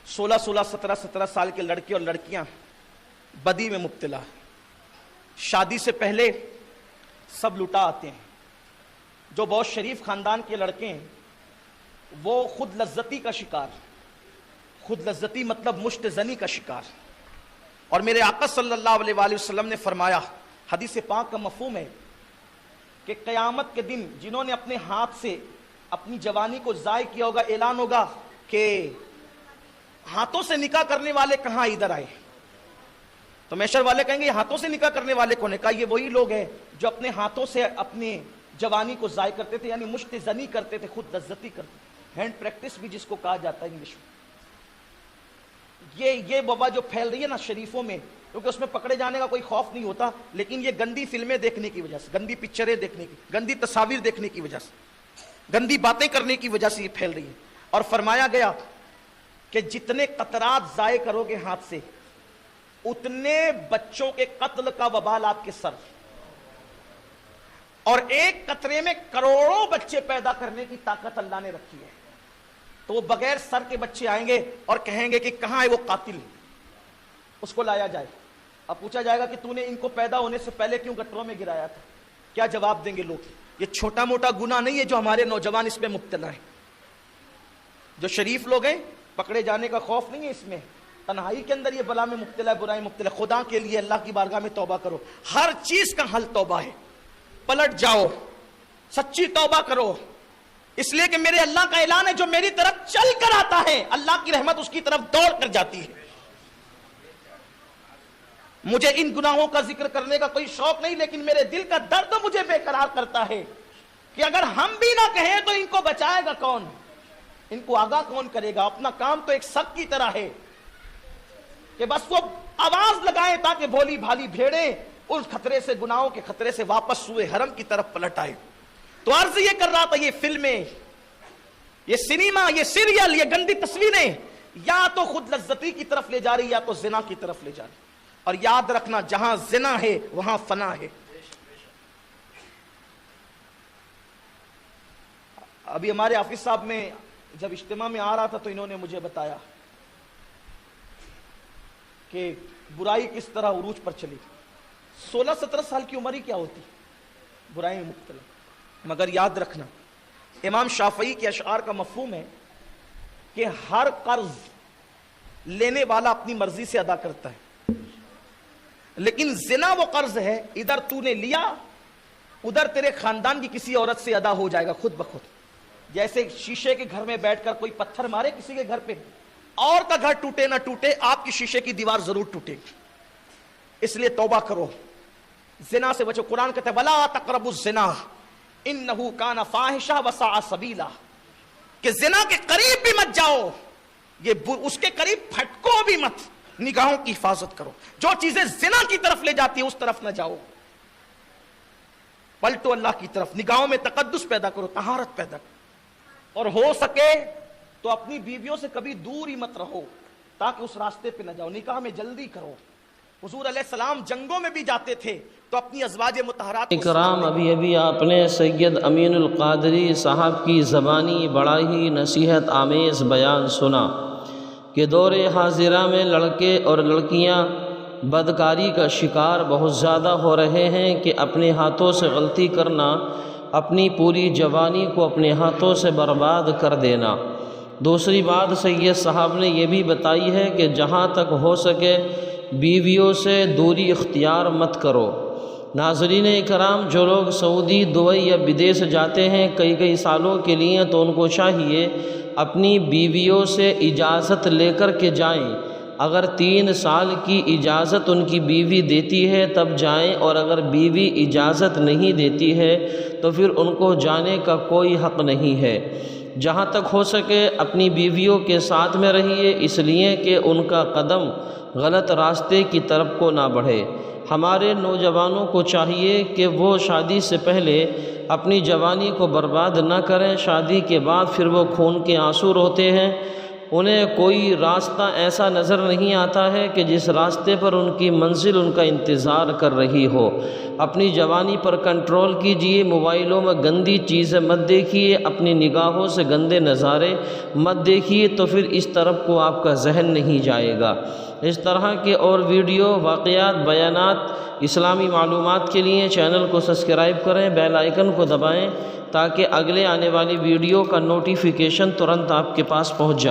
16 17 سال کے لڑکے اور لڑکیاں بدی میں مبتلا، شادی سے پہلے سب لٹا آتے ہیں۔ جو بہت شریف خاندان کے لڑکے ہیں وہ خود لذتی کا شکار، خود لذتی مطلب مشت زنی کا شکار۔ اور میرے آقا صلی اللہ علیہ وآلہ وسلم نے فرمایا، حدیث پاک کا مفہوم ہے کہ قیامت کے دن جنہوں نے اپنے ہاتھ سے اپنی جوانی کو ضائع کیا ہوگا، اعلان ہوگا کہ ہاتھوں سے نکاح کرنے والے کہاں ادھر آئے؟ تو محشر والے کہیں گے ہاتھوں سے نکاح کرنے والے کون ہے؟ کہا یہ وہی لوگ ہیں جو اپنے ہاتھوں سے اپنی جوانی کو ضائع کرتے تھے، یعنی مشت زنی کرتے تھے، خود لذتی کرتے تھے، ہینڈ پریکٹس بھی جس کو کہا جاتا ہے انگلش میں۔ یہ وبا جو پھیل رہی ہے نا شریفوں میں، کیونکہ اس میں پکڑے جانے کا کوئی خوف نہیں ہوتا، لیکن یہ گندی فلمیں دیکھنے کی وجہ سے، گندی پکچریں دیکھنے کی، گندی تصاویر دیکھنے کی وجہ سے، گندی باتیں کرنے کی وجہ سے یہ پھیل رہی ہے۔ اور فرمایا گیا کہ جتنے قطرات ضائع کرو گے ہاتھ سے، اتنے بچوں کے قتل کا وبال آپ کے سر، اور ایک قطرے میں کروڑوں بچے پیدا کرنے کی طاقت اللہ نے رکھی ہے۔ تو وہ بغیر سر کے بچے آئیں گے اور کہیں گے کہ کہاں ہے وہ قاتل، اس کو لایا جائے۔ اب پوچھا جائے گا کہ تو نے ان کو پیدا ہونے سے پہلے کیوں گٹروں میں گرایا تھا؟ کیا جواب دیں گے لوگ؟ یہ چھوٹا موٹا گناہ نہیں ہے جو ہمارے نوجوان اس میں مبتلا ہیں۔ جو شریف لوگ ہیں پکڑے جانے کا خوف نہیں ہے اس میں، تنہائی کے اندر یہ بلا میں مبتلا ہے، برائی مبتلا ہے۔ خدا کے لیے اللہ کی بارگاہ میں توبہ کرو، ہر چیز کا حل توبہ ہے، پلٹ جاؤ، سچی توبہ کرو، اس لیے کہ میرے اللہ کا اعلان ہے جو میری طرف چل کر آتا ہے اللہ کی رحمت اس کی طرف دوڑ کر جاتی ہے۔ مجھے ان گناہوں کا ذکر کرنے کا کوئی شوق نہیں، لیکن میرے دل کا درد مجھے بے قرار کرتا ہے کہ اگر ہم بھی نہ کہیں تو ان کو بچائے گا کون، ان کو آگاہ کون کرے گا؟ اپنا کام تو ایک سگ کی طرح ہے کہ بس وہ آواز لگائیں تاکہ بھولی بھالی بھیڑیں اس خطرے سے، گناہوں کے خطرے سے واپس سوئے حرم کی طرف پلٹ آئے۔ تو عرض یہ کر رہا تھا، یہ فلمیں، یہ سینما، یہ سیریل، یہ گندی تصویریں یا تو خود لذتی کی طرف لے جا رہی یا تو زنا کی طرف لے جا رہی۔ اور یاد رکھنا جہاں زنا ہے وہاں فنا ہے۔ ابھی ہمارے حافظ صاحب میں جب اجتماع میں آ رہا تھا تو انہوں نے مجھے بتایا کہ برائی کس طرح عروج پر چلی۔ 16-17 سال کی عمر ہی کیا ہوتی برائی میں مبتلا۔ مگر یاد رکھنا امام شافعی کے اشعار کا مفہوم ہے کہ ہر قرض لینے والا اپنی مرضی سے ادا کرتا ہے، لیکن زنا وہ قرض ہے ادھر تو نے لیا ادھر تیرے خاندان کی کسی عورت سے ادا ہو جائے گا خود بخود۔ جیسے شیشے کے گھر میں بیٹھ کر کوئی پتھر مارے کسی کے گھر پہ، اور کا گھر ٹوٹے نہ ٹوٹے آپ کی شیشے کی دیوار ضرور ٹوٹے گی۔ اس لیے توبہ کرو، زنا سے بچو۔ قرآن کہتا ہے وَلَا تَقْرَبُوا الزِّنَا إِنَّهُ كَانَ فَاحِشًا وَسَاءَ سَبِيلًا، کہ زنا کے قریب بھی مت جاؤ، یہ اس کے قریب پھٹکو بھی مت، نگاہوں کی حفاظت کرو، جو چیزیں زنا کی طرف لے جاتی ہیں اس طرف نہ جاؤ، پلٹو اللہ کی طرف، نگاہوں میں تقدس پیدا کرو، طہارت پیدا کرو، اور ہو سکے تو اپنی بیویوں سے کبھی دور ہی مت رہو تاکہ اس راستے پہ نہ جاؤ، نکاح میں جلدی کرو۔ حضور علیہ السلام جنگوں میں بھی جاتے تھے تو اپنی ازواج مطہرات کو اکرام ابھی آپ نے سید امین القادری صاحب کی زبانی بڑا ہی نصیحت آمیز بیان سنا کہ دور حاضرہ میں لڑکے اور لڑکیاں بدکاری کا شکار بہت زیادہ ہو رہے ہیں کہ اپنے ہاتھوں سے غلطی کرنا، اپنی پوری جوانی کو اپنے ہاتھوں سے برباد کر دینا۔ دوسری بات سید صاحب نے یہ بھی بتائی ہے کہ جہاں تک ہو سکے بیویوں سے دوری اختیار مت کرو۔ ناظرین اکرام، جو لوگ سعودی، دبئی یا بدیس جاتے ہیں کئی سالوں کے لیے، تو ان کو چاہیے اپنی بیویوں سے اجازت لے کر کے جائیں۔ اگر 3 سال کی اجازت ان کی بیوی دیتی ہے تب جائیں، اور اگر بیوی اجازت نہیں دیتی ہے تو پھر ان کو جانے کا کوئی حق نہیں ہے۔ جہاں تک ہو سکے اپنی بیویوں کے ساتھ میں رہیے، اس لیے کہ ان کا قدم غلط راستے کی طرف کو نہ بڑھے۔ ہمارے نوجوانوں کو چاہیے کہ وہ شادی سے پہلے اپنی جوانی کو برباد نہ کریں، شادی کے بعد پھر وہ خون کے آنسو روتے ہیں انہیں کوئی راستہ ایسا نظر نہیں آتا ہے کہ جس راستے پر ان کی منزل ان کا انتظار کر رہی ہو۔ اپنی جوانی پر کنٹرول کیجئے، موبائلوں میں گندی چیزیں مت دیکھیے، اپنی نگاہوں سے گندے نظارے مت دیکھیے، تو پھر اس طرف کو آپ کا ذہن نہیں جائے گا۔ اس طرح کے اور ویڈیو، واقعات، بیانات، اسلامی معلومات کے لیے چینل کو سبسکرائب کریں، بیل آئیکن کو دبائیں تاکہ اگلے آنے والی ویڈیو کا نوٹیفیکیشن ترنت آپ کے پاس پہنچ جائے۔